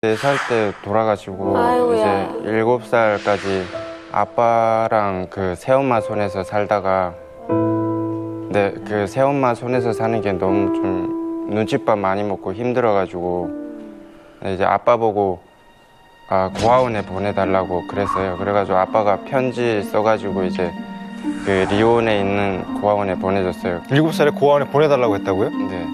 4살 때 돌아가시고 아이고야. 이제 7살까지 아빠랑 그 새엄마 손에서 살다가 근데 그 새엄마 손에서 사는 게 너무 좀 눈칫밥 많이 먹고 힘들어가지고 이제 아빠 보고 고아원에 보내달라고 그랬어요. 그래가지고 아빠가 편지 써가지고 이제 그 리온에 있는 고아원에 보내줬어요. 7살에 고아원에 보내달라고 했다고요? 네.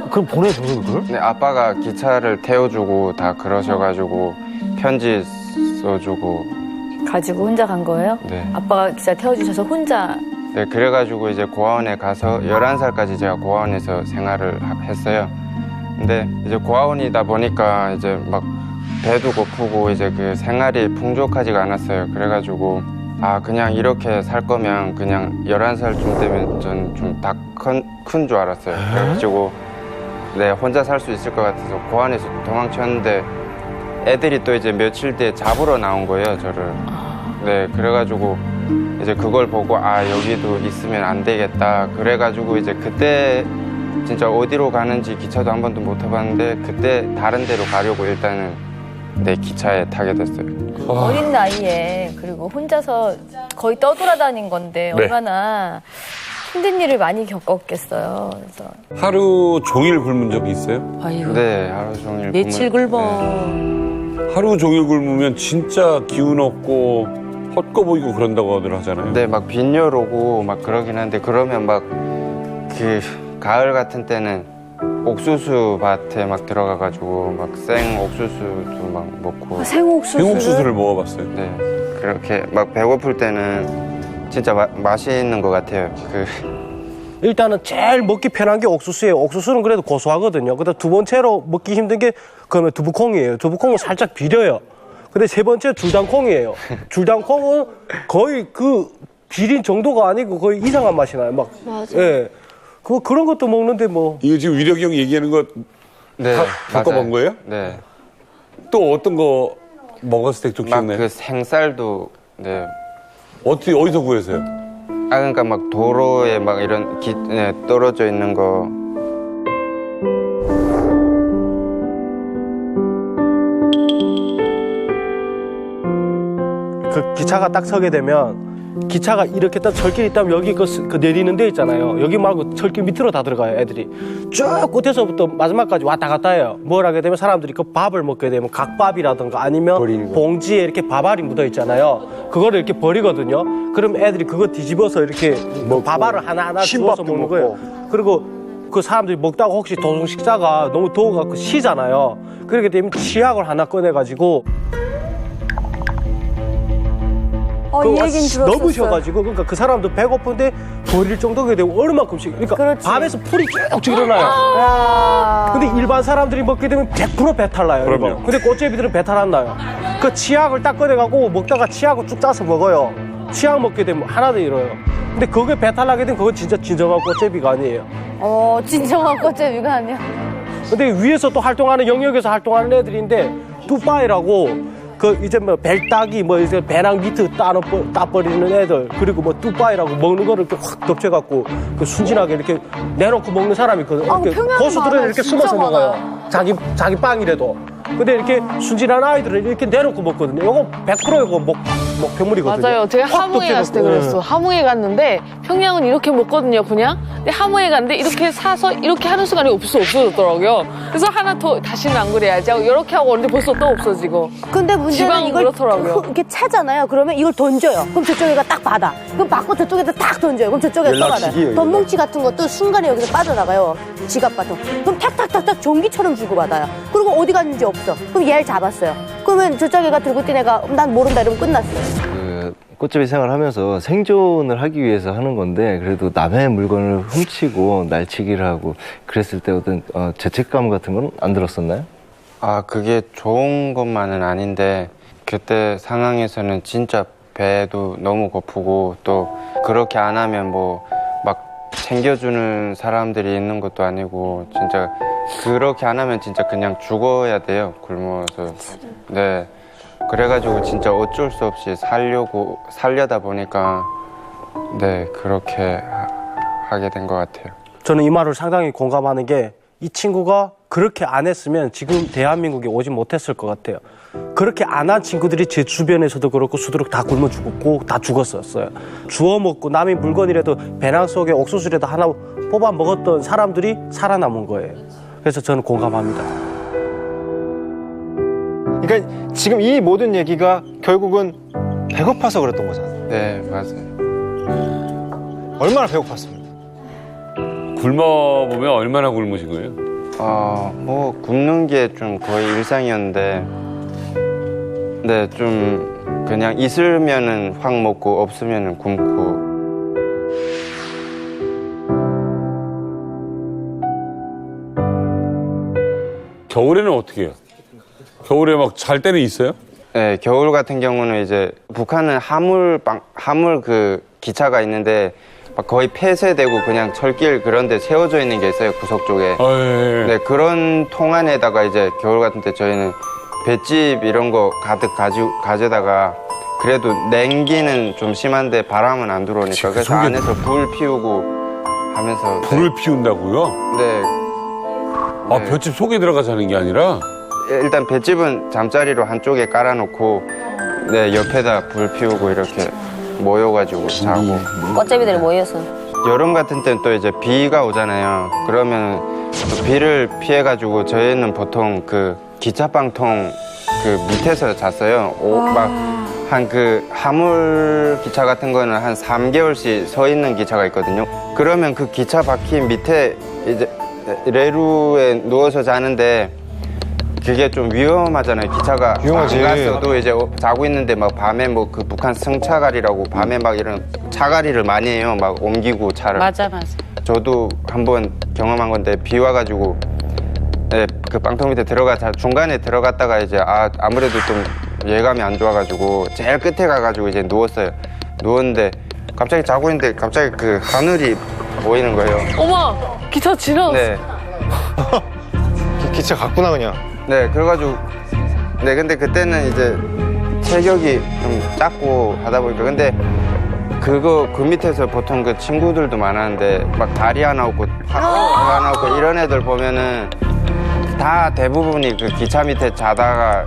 그럼 보내줘요, 그걸? 네, 아빠가 기차를 태워주고 다 그러셔가지고 편지 써주고. 가지고 혼자 간 거예요? 네. 아빠가 기차 태워주셔서 혼자. 네, 그래가지고 이제 고아원에 가서 11살까지 제가 고아원에서 생활을 했어요. 근데 이제 고아원이다 보니까 이제 막 배도 고프고 이제 그 생활이 풍족하지가 않았어요. 그래가지고 그냥 이렇게 살 거면 그냥 11살쯤 되면 전 좀 다 큰 줄 알았어요. 그래가지고 네, 혼자 살 수 있을 것 같아서 고아원에서 도망쳤는데 애들이 또 이제 며칠 뒤에 잡으러 나온 거예요, 저를. 네, 그래가지고 이제 그걸 보고 여기도 있으면 안 되겠다. 그래가지고 이제 그때 진짜 어디로 가는지 기차도 한 번도 못 타봤는데 그때 다른 데로 가려고 일단은 네, 기차에 타게 됐어요. 어린 나이에 그리고 혼자서 거의 떠돌아다닌 건데 네. 얼마나 힘든 일을 많이 겪었겠어요. 그래서 하루 종일 굶은 적이 있어요? 아이고. 네, 하루 종일 며칠 굶을- 굶어. 하루 종일 굶으면 진짜 기운 없고 헛거 보이고 그런다고들 하잖아요. 네, 막 빈혈 오고 막 그러긴 한데 그러면 막 그 가을 같은 때는 옥수수 밭에 막 들어가가지고 막 생 옥수수도 막 먹고. 생옥수수를 먹어봤어요. 네, 그렇게 막 배고플 때는 진짜 맛있는 것 같아요. 일단은 제일 먹기 편한 게 옥수수예요. 옥수수는 그래도 고소하거든요. 근데 두 번째로 먹기 힘든 게 그러면 두부콩이에요. 두부콩은 살짝 비려요. 근데 세 번째 줄당콩이에요. 줄당콩은 거의 그 비린 정도가 아니고 거의 이상한 맛이 나요. 막. 맞아. 예. 그런 것도 먹는데 뭐. 이거 지금 위력이 형 얘기하는 거 네, 바꿔본 거예요? 네. 또 어떤 거 먹었을 때 좀 막 기억나요? 그 생쌀도 네. 어디서 구해서요? 그러니까 막 도로에 막 이런 떨어져 있는 거. 그 기차가 딱 서게 되면 기차가 이렇게 딱 철길 있다면 여기 그 내리는 데 있잖아요. 여기 말고 철길 밑으로 다 들어가요, 애들이. 쭉 끝에서부터 마지막까지 왔다 갔다 해요. 뭘 하게 되면 사람들이 그 밥을 먹게 되면 각밥이라든가 아니면 봉지에 이렇게 밥알이 묻어 있잖아요. 그거를 이렇게 버리거든요. 그럼 애들이 그거 뒤집어서 이렇게 밥알을 하나하나 주워서 먹는 거예요. 그리고 그 사람들이 먹다가 혹시 도중 식사가 너무 더워갖고 쉬잖아요. 그렇게 되면 치약을 하나 꺼내가지고 이 얘기는 들었었어요. 너무 쉬어가지고 그러니까 그 사람도 배고픈데 버릴 정도가 되고 얼마큼씩 그러니까 그렇지. 밤에서 풀이 쭉쭉 일어나요. 근데 일반 사람들이 먹게 되면 100% 배탈 나요. 그럼요. 이거. 근데 꽃제비들은 배탈 안 나요. 그 치약을 딱 꺼내갖고 먹다가 치약을 쭉 짜서 먹어요. 치약 먹게 되면 하나도 잃어요. 근데 그게 배탈 나게 되면 그건 진짜 진정한 꽃제비가 아니에요. 진정한 꽃제비가 아니야. 근데 위에서 또 활동하는 영역에서 활동하는 애들인데 뚜빠이라고 그 이제 뭐 벨따기 뭐 이제 배낭 밑에 따버리는 애들 그리고 뭐 뚜빠이라고 먹는 거를 이렇게 확 덮쳐갖고 그 순진하게 이렇게 내놓고 먹는 사람이 있거든. 이렇게 평양에 고수들은 많아요. 이렇게 진짜 숨어서 먹어요. 많아요. 자기 빵이라도. 근데 이렇게 순진한 아이들은 이렇게 내놓고 먹거든요. 이거 100% 이거 목표물이거든요. 맞아요. 제가 확 하무에 갔을 때 덮쳐갖고. 그랬어. 하무에 갔는데 평양은 이렇게 먹거든요, 그냥. 근데 하무에 갔는데 이렇게 사서 이렇게 하는 순간에 없어졌더라고요. 그래서 하나 더 다시는 안 그래야지 하고 이렇게 하고 오는데 벌써 또 없어지고. 근데 문제는 지방은 이걸 그렇더라고요. 이렇게 차잖아요. 그러면 이걸 던져요. 그럼 저쪽에가 딱 받아. 그럼 받고 저쪽에다 딱 던져요. 그럼 저쪽에 또 받아요. 덤뭉치 같은 것도 순간에 여기서 빠져나가요. 지갑 같은 거. 그럼 탁탁탁탁 전기처럼 주고받아요. 그리고 어디 갔는지 없어. 그럼 얘를 잡았어요. 그러면 저쪽 애가 들고 뛴 애가 난 모른다 이러면 끝났어요. 그 꽃제비 생활하면서 생존을 하기 위해서 하는 건데 그래도 남의 물건을 훔치고 날치기를 하고 그랬을 때 어떤 죄책감 같은 건 안 들었었나요? 그게 좋은 것만은 아닌데 그때 상황에서는 진짜 배도 너무 고프고 또 그렇게 안 하면 뭐 막 챙겨주는 사람들이 있는 것도 아니고 진짜 그렇게 안 하면 진짜 그냥 죽어야 돼요, 굶어서. 네. 그래가지고 진짜 어쩔 수 없이 살려다 보니까 네, 그렇게 하게 된 것 같아요. 저는 이 말을 상당히 공감하는 게 이 친구가 그렇게 안 했으면 지금 대한민국에 오지 못했을 것 같아요. 그렇게 안 한 친구들이 제 주변에서도 그렇고 수두룩 다 굶어 죽었고 다 죽었었어요. 주워 먹고 남의 물건이라도 배낭 속에 옥수수라도 하나 뽑아 먹었던 사람들이 살아남은 거예요. 그래서 저는 공감합니다. 그러니까 지금 이 모든 얘기가 결국은 배고파서 그랬던 거잖아요. 네, 맞아요. 얼마나 배고팠습니까? 굶어보면 얼마나 굶으신 거예요? 뭐 굶는 게 좀 거의 일상이었는데, 네, 좀 그냥 있으면은 확 먹고 없으면은 굶고. 겨울에는 어떻게 해요? 겨울에 막 잘 때는 있어요? 네, 겨울 같은 경우는 이제 북한은 화물 그 기차가 있는데 막 거의 폐쇄되고 그냥 철길 그런 데 세워져 있는 게 있어요, 구석 쪽에. 예. 네, 그런 통 안에다가 이제 겨울 같은 때 저희는 볏짚 이런 거 가득 가져다가 그래도 냉기는 좀 심한데 바람은 안 들어오니까 그래서 속에- 안에서 불 피우고 하면서 불을 피운다고요? 네, 아, 네. 볏짚 속에 들어가 자는 게 아니라? 일단 볏짚은 잠자리로 한쪽에 깔아놓고 네, 옆에다 불 피우고 이렇게 모여가지고 자고. 꽃제비들이 모여서. 여름 같은 때는 또 이제 비가 오잖아요. 그러면 또 비를 피해가지고 저희는 보통 그 기차방통 그 밑에서 잤어요. 막 한 그 화물 기차 같은 거는 한 3개월씩 서 있는 기차가 있거든요. 그러면 그 기차 바퀴 밑에 이제 레루에 누워서 자는데 그게 좀 위험하잖아요. 기차가 위험하지. 안 갔어도 이제 자고 있는데 막 밤에 뭐 그 북한 승차가리라고 밤에 막 이런 차가리를 많이 해요. 막 옮기고 차를. 맞아. 저도 한번 경험한 건데 비 와가지고 네, 그 빵통 밑에 중간에 들어갔다가 이제 아무래도 좀 예감이 안 좋아가지고 제일 끝에 가가지고 이제 누웠어요. 누웠는데 갑자기 자고 있는데 갑자기 그 하늘이 보이는 거예요. 어머, 기차 지나갔어. 네, 기차 갔구나 그냥. 네, 그래가지고 네, 근데 그때는 이제 체격이 좀 작고 하다 보니까 근데 그 밑에서 보통 그 친구들도 많았는데 막 다리 하나 없고 팔 하나 없고 이런 애들 보면은 다 대부분이 그 기차 밑에 자다가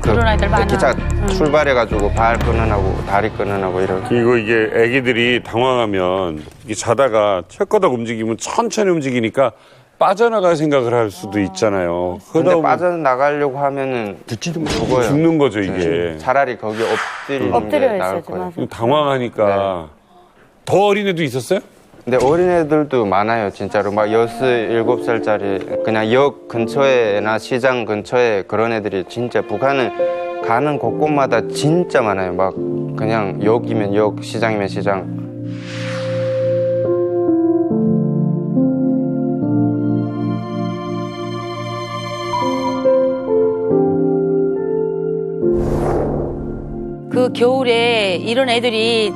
그런 아이들 많아. 기차 출발해가지고 발 끊어나고 다리 끊어나고 이렇게. 이게 애기들이 당황하면 이게 자다가 철거덕 움직이면 천천히 움직이니까 빠져나갈 생각을 할 수도 있잖아요. 근데 그러다 보면 빠져나가려고 하면은 죽어요. 죽는 거죠, 이게. 차라리 거기 엎드리는 게 나을 거예요. 당황하니까. 더 어린 애도 있었어요? 근데 어린애들도 많아요, 진짜로. 막 6, 7살짜리. 그냥 역 근처에나 시장 근처에 그런 애들이 진짜 북한은 가는 곳곳마다 진짜 많아요. 막 그냥 역이면 역, 시장이면 시장. 그 겨울에 이런 애들이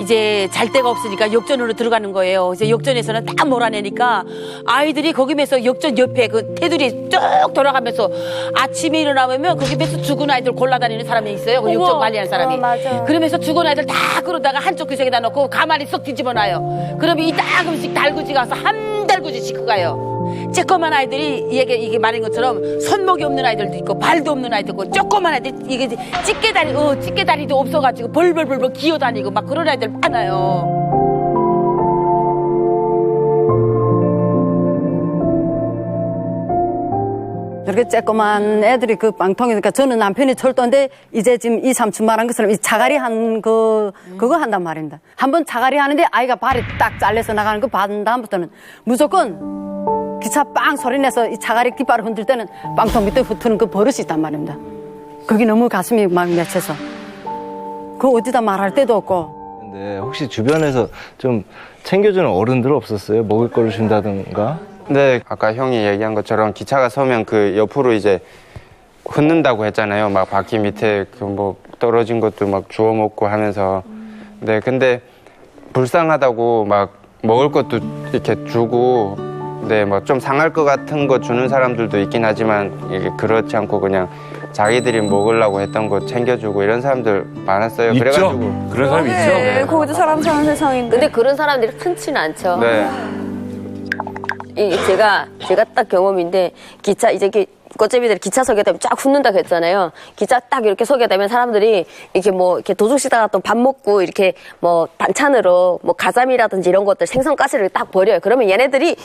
이제 잘 데가 없으니까 역전으로 들어가는 거예요. 이제 역전에서는 딱 몰아내니까 아이들이 거기면서 역전 옆에 그 테두리 쭉 돌아가면서 아침에 일어나면 거기면서 죽은 아이들 골라다니는 사람이 있어요. 그 역전 관리하는 사람이. 맞아. 그러면서 죽은 아이들 다 끌어다가 한쪽 구석에다 놓고 가만히 쏙 뒤집어놔요. 그러면 이따금씩 달구지 가서 한 달구지씩 그 가요. 쬐꼬만 아이들이 이게 말인 것처럼 손목이 없는 아이들도 있고 발도 없는 아이들도 있고 조그만 아이들 이게 찌개다리도 없어가지고 벌벌벌벌 기어다니고 막 그런 아이들 많아요. 이렇게 쬐꼬만 애들이 그 빵통이니까 저는 남편이 철도인데 이제 지금 이 삼촌 말한 것처럼 이 자갈이 한 그거 한단 말입니다. 한번 자갈이 하는데 아이가 발이 딱 잘려서 나가는 거 받은 다음부터는 무조건 기차 빵 소리 내서 이 자갈이 깃발을 흔들 때는 빵통 밑에 흩트는 그 버릇이 있단 말입니다. 그게 너무 가슴이 막 맺혀서 그거 어디다 말할 데도 없고. 근데 혹시 주변에서 좀 챙겨주는 어른들 없었어요? 먹을 거를 준다든가? 네, 아까 형이 얘기한 것처럼 기차가 서면 그 옆으로 이제 흩는다고 했잖아요. 막 바퀴 밑에 그 뭐 떨어진 것도 막 주워 먹고 하면서. 네, 근데 불쌍하다고 막 먹을 것도 이렇게 주고, 네, 뭐 좀 상할 것 같은 거 주는 사람들도 있긴 하지만 이게 그렇지 않고 그냥 자기들이 먹으려고 했던 거 챙겨주고 이런 사람들 많았어요. 있죠? 그래가지고 그런 사람 있죠. 네, 거기도 사람 사는 세상인데. 근데 그런 사람들이 흔치는 않죠. 네. 제가 딱 경험인데 기차 이제 꽃제비들이 기차 서게 되면 쫙 훑는다고 했잖아요. 기차 딱 이렇게 서게 되면 사람들이 이렇게 뭐 이렇게 도둑시다가 또 밥 먹고 이렇게 뭐 반찬으로 뭐 가자미라든지 이런 것들 생선가스를 딱 버려요. 그러면 얘네들이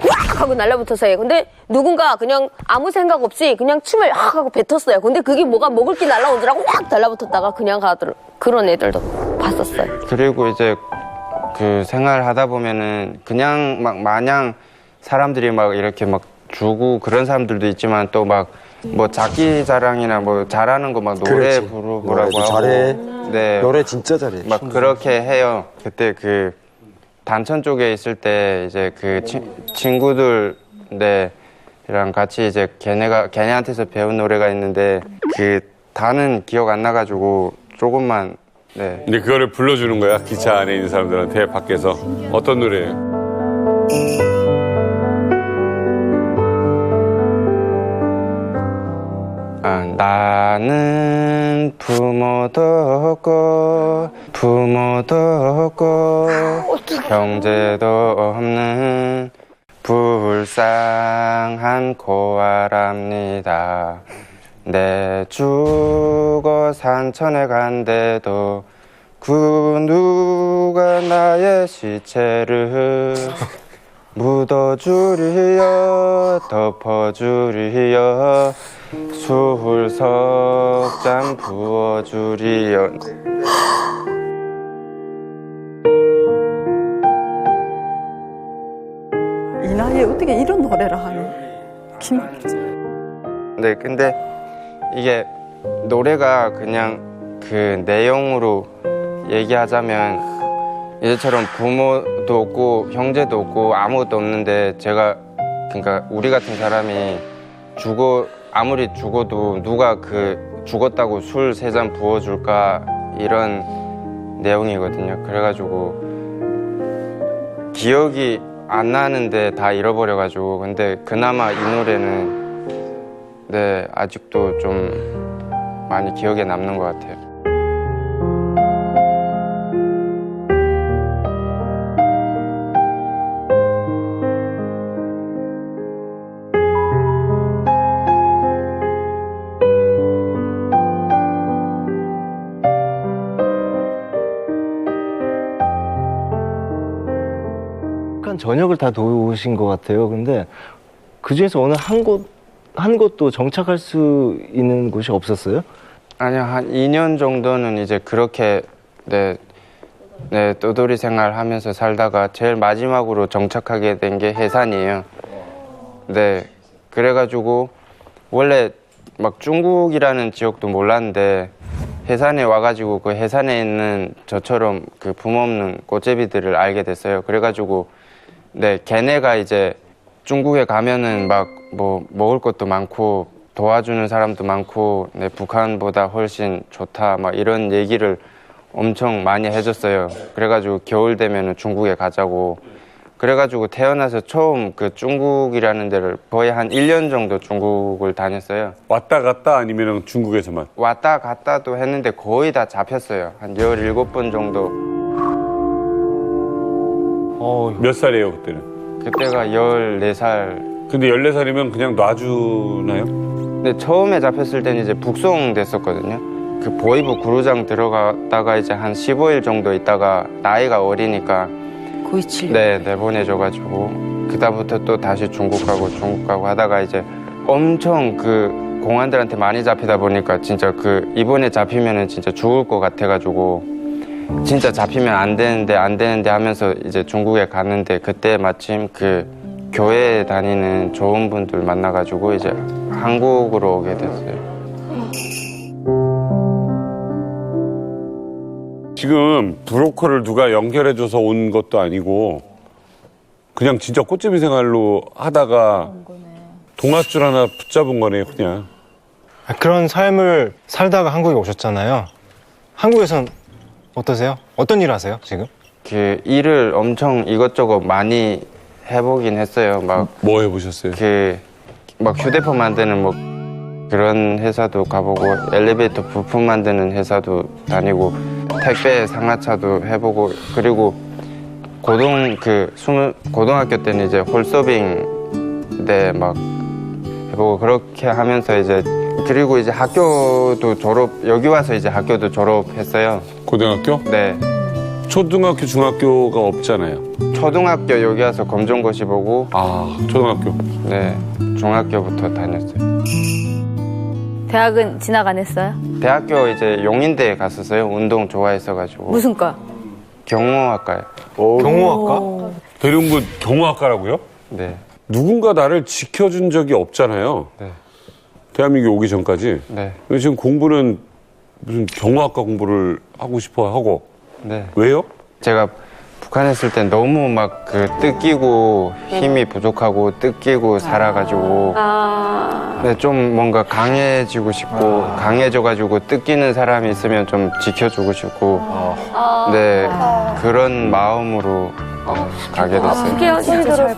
확 하고 날라붙어서 해요. 근데 누군가 그냥 아무 생각 없이 그냥 침을 확 하고 뱉었어요. 근데 그게 뭐가 먹을 게 날라온 줄 알고 확 달라붙었다가 그냥 가더라고. 그런 애들도 봤었어요. 그리고 이제 그 생활하다 보면은 그냥 막 마냥 사람들이 막 이렇게 막 주고 그런 사람들도 있지만 또 막 뭐 자기 자랑이나 뭐 잘하는 거 막 노래 그렇지. 부르라고 노래도 하고 잘해. 네. 노래 진짜 잘해. 막 그렇게 해요. 그때 그 단천 쪽에 있을 때 이제 그 친구들 네랑 같이 이제 걔네한테서 배운 노래가 있는데 그 다는 기억 안 나가지고 조금만 네. 근데 그거를 불러주는 거야 기차 안에 있는 사람들한테 밖에서 어떤 노래예요? 나는 부모도 없고 형제도 없는 불쌍한 고아랍니다. 내 죽어 산천에 간데도 그 누가 나의 시체를 묻어주리여 덮어주리여 수울 석잔 부어주리여. 이 나이에 어떻게 이런 노래를 하니? 기막히지. 네, 근데 이게 노래가 그냥 그 내용으로 얘기하자면 이제처럼 부모도 없고 형제도 없고 아무것도 없는데 제가 그러니까 우리 같은 사람이 아무리 죽어도 누가 그 죽었다고 술 3잔 부어줄까 이런 내용이거든요. 그래가지고 기억이 안 나는데 다 잃어버려가지고 근데 그나마 이 노래는 네 아직도 좀 많이 기억에 남는 것 같아요. 전역을 다 도우신 것 같아요. 근데 그 중에서 어느 한 곳도 정착할 수 있는 곳이 없었어요? 아니요, 한 2년 정도는 이제 그렇게 네 떠돌이 생활하면서 살다가 제일 마지막으로 정착하게 된 게 해산이에요. 네, 그래가지고 원래 막 중국이라는 지역도 몰랐는데 해산에 와가지고 그 해산에 있는 저처럼 그 부모 없는 꽃제비들을 알게 됐어요. 그래가지고 네, 걔네가 이제 중국에 가면은 막 뭐 먹을 것도 많고 도와주는 사람도 많고 네, 북한보다 훨씬 좋다 막 이런 얘기를 엄청 많이 해줬어요. 그래가지고 겨울 되면은 중국에 가자고. 그래가지고 태어나서 처음 그 중국이라는 데를 거의 한 1년 정도 중국을 다녔어요. 왔다 갔다 아니면 중국에서만? 왔다 갔다도 했는데 거의 다 잡혔어요. 한 17번 정도. 몇 살이에요 그때는? 그때가 14살. 근데 14살이면 그냥 놔주나요? 근데 처음에 잡혔을 때는 이제 북송 됐었거든요. 그 보이부 구루장 들어갔다가 이제 한 15일 정도 있다가 나이가 어리니까 거의 7년. 네, 내보내줘가지고 그다음부터 또 다시 중국 가고 하다가 이제 엄청 그 공안들한테 많이 잡히다 보니까 진짜 그 이번에 잡히면은 진짜 죽을 것 같아가지고 진짜 잡히면 안 되는데 하면서 이제 중국에 갔는데 그때 마침 그 교회에 다니는 좋은 분들 만나가지고 이제 한국으로 오게 됐어요. 지금 브로커를 누가 연결해줘서 온 것도 아니고 그냥 진짜 꽃제비 생활로 하다가 동아줄 하나 붙잡은 거네요 그냥. 그런 삶을 살다가 한국에 오셨잖아요. 한국에선 어떠세요? 어떤 일 하세요 지금? 그 일을 엄청 이것저것 많이 해보긴 했어요. 막 뭐 해보셨어요? 그 막 휴대폰 만드는 뭐 그런 회사도 가보고 엘리베이터 부품 만드는 회사도 다니고 택배 상하차도 해보고 그리고 고등학교 때는 이제 홀서빙 때 막 해보고 그렇게 하면서 이제 그리고 이제 학교도 여기 와서 이제 학교도 졸업했어요. 고등학교? 네. 초등학교, 중학교가 없잖아요. 초등학교 여기 와서 검정고시 보고 아, 초등학교. 네. 중학교부터 다녔어요. 대학은 진학 안 했어요? 대학교 이제 용인대에 갔었어요. 운동 좋아했어가지고. 무슨 과? 경호학과요. 경호학과? 대룡군 경호학과라고요? 네. 누군가 나를 지켜준 적이 없잖아요. 네. 대한민국에 오기 전까지. 네. 근데 지금 공부는 무슨 경호학과 공부를 하고 싶어 하고. 네. 왜요? 제가 북한에 있을 땐 너무 막 그 뜯기고 힘이 부족하고 뜯기고 살아가지고 네, 좀 뭔가 강해지고 싶고 강해져가지고 뜯기는 사람이 있으면 좀 지켜주고 싶고 네 그런 마음으로 가게 됐어요. 그게 진짜 잘